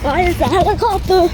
Why is the helicopter?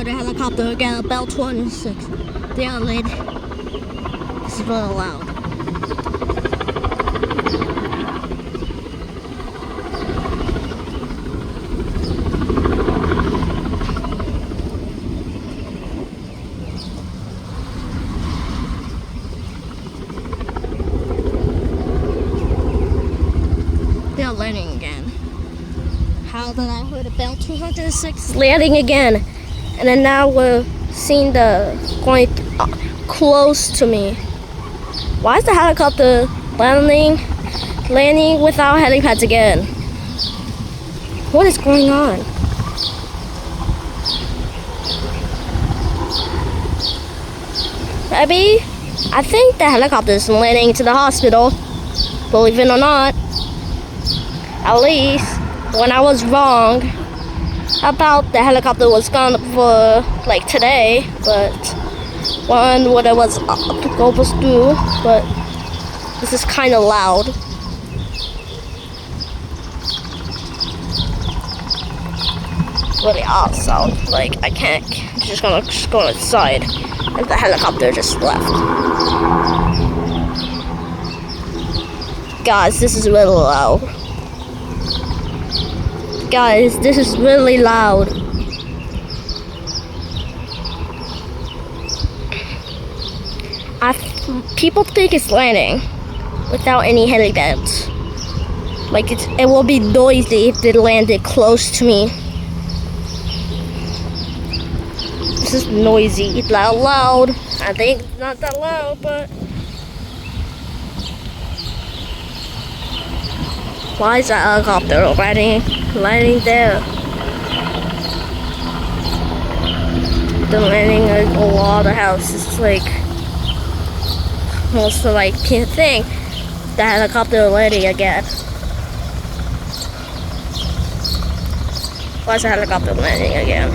The helicopter again, about 26. They are late. This is really loud. They are landing again. How did I heard about 206 landing again? And then now we're seeing the going close to me. Why is the helicopter landing without helipads again? What is going on? Maybe I think the helicopter is landing to the hospital. Believe it or not. At least when I was wrong about the helicopter was gone for like today, but one what I was supposed to do, but this is kind of loud. Really awesome. Like I can't. I'm just gonna go inside, and the helicopter just left. Guys, this is really loud. Guys, this is really loud. People think it's landing without any helipads. Like it will be noisy if it landed close to me. This is noisy, it's loud. I think it's not that loud, but why is that helicopter landing there? The landing like a lot of houses, like also like can't think the helicopter landing again. Why is the helicopter landing again?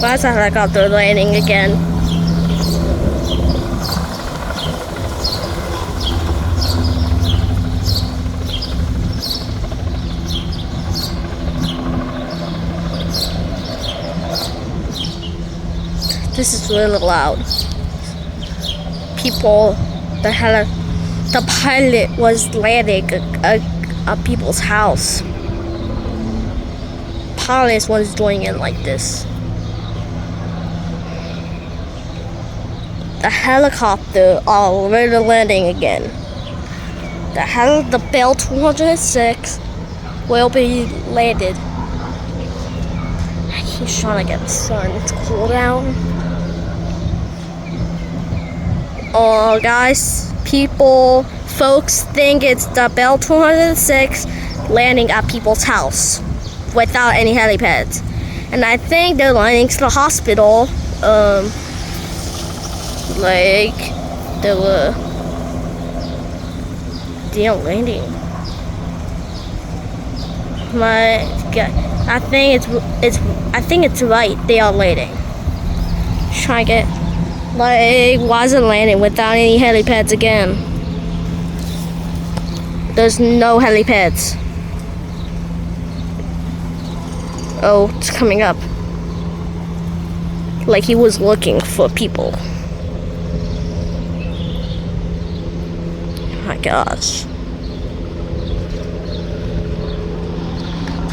Why is the helicopter landing again? This is really loud. People, the pilot was landing at people's house. Pilot was doing it like this. The helicopter already landing again. The Bell 206 will be landed. He's trying to get the sun. It's cool down. Oh, guys, folks think it's the Bell 206 landing at people's house without any helipads, and I think they're landing to the hospital. Like they are landing. I think it's right. They are landing. Trying to get like why is it landing without any helipads again? There's no helipads. Oh, it's coming up. Like he was looking for people. Oh my gosh.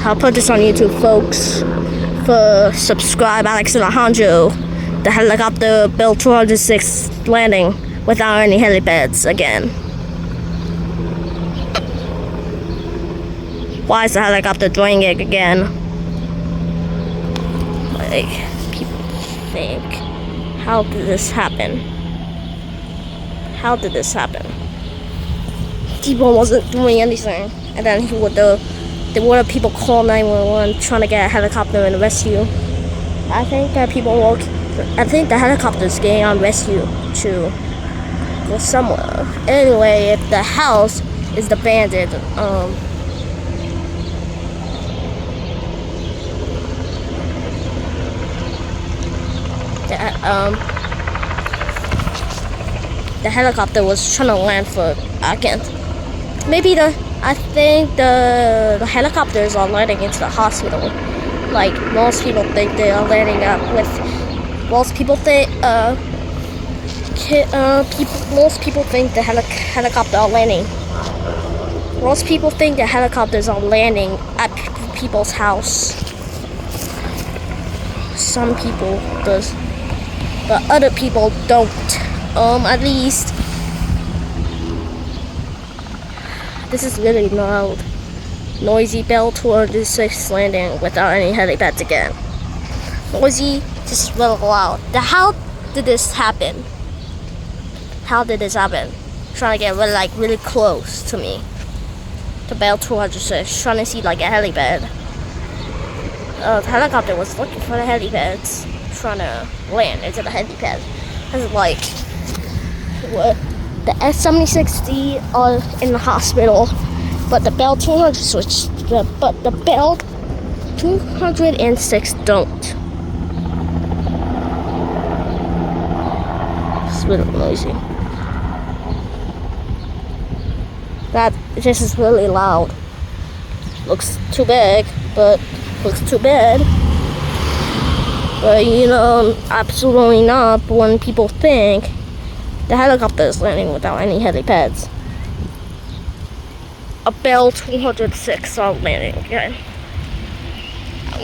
I'll put this on YouTube, folks. For subscribe Alex Alejandro. The helicopter Bell 206 landing without any helipads again. Why is the helicopter doing it again? Like, people think, how did this happen? How did this happen? T-Bone wasn't doing anything, and then there were people call 911 trying to get a helicopter and rescue. I think that I think the helicopter's getting on rescue to go somewhere. Anyway, if the house is abandoned, the helicopter was trying to land for I think the helicopters are landing into the hospital. Like most people think they are landing up with. Most people think most people think the helicopter are landing. Most people think the helicopters are landing at people's house. Some people does, but other people don't. At least this is really loud. Noisy Bell 206 landing without any helipads again. Noisy, just really loud. How did this happen? How did this happen? Trying to get really close to me. The Bell 206, trying to see like a helipad. The helicopter was looking for the helipads, trying to land into the helipad. It's like what the S-76D are in the hospital, but the Bell 206 don't. It's really noisy. This is really loud. Looks too big, but looks too bad. But absolutely not. But when people think the helicopter is landing without any helipads, a Bell 206 are landing again.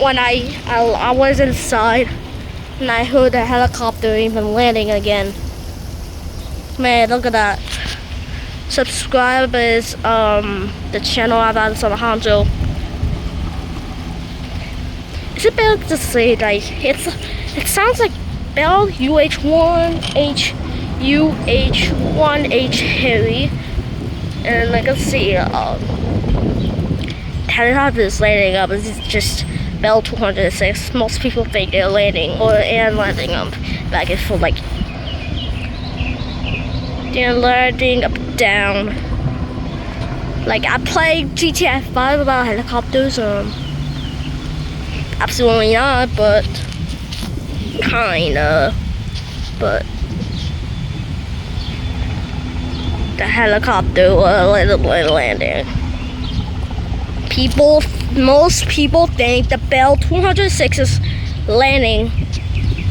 When I was inside and I heard the helicopter even landing again. Man, look at that. Subscribers, the channel about Alejandro. Is it better to say like it sounds like Bell UH1H Harry, and like let's see, helicopter is landing up. It's just Bell 206. Most people think they're landing and landing up back and forth like they're landing up down. Like I played GTA 5 about helicopters. Absolutely not, but kinda. But the helicopter was landing. Most people think the Bell 206 is landing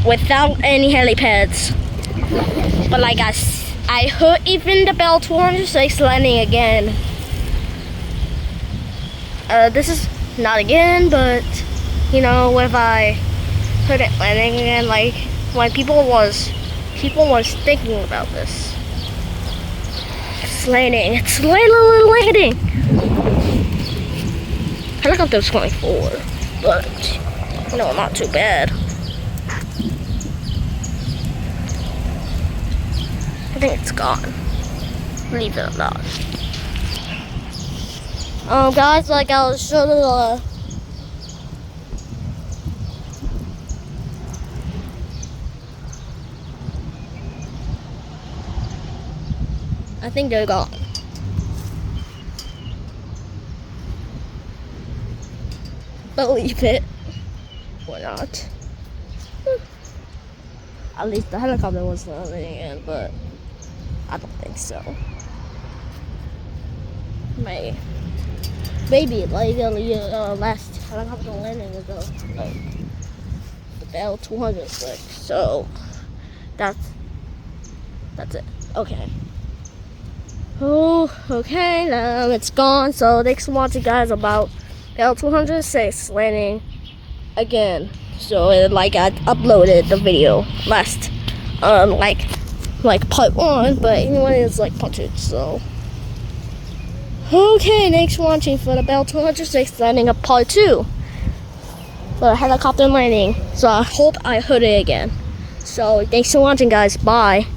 without any helipads. But like I heard even the Bell 206 landing again. This is not again, but if I heard it landing again, like when people was thinking about this. It's landing. It's landing. Helicopter's going forward, but not too bad. I think it's gone. Believe it or not. Guys, like I'll show the I think they're gone. Believe it or not. At least the helicopter was landing in, but I don't think so. Maybe like last helicopter landing ago, like the Bell 206. So that's it. Okay. Oh, okay, now it's gone. So thanks for watching, guys, about Bell 206 landing again. So I uploaded the video last like part 1, but anyway, it's like part 2. So Okay, thanks for watching for the Bell 206 landing up part 2. For the helicopter landing. So I hope I heard it again. So thanks for watching, guys. Bye.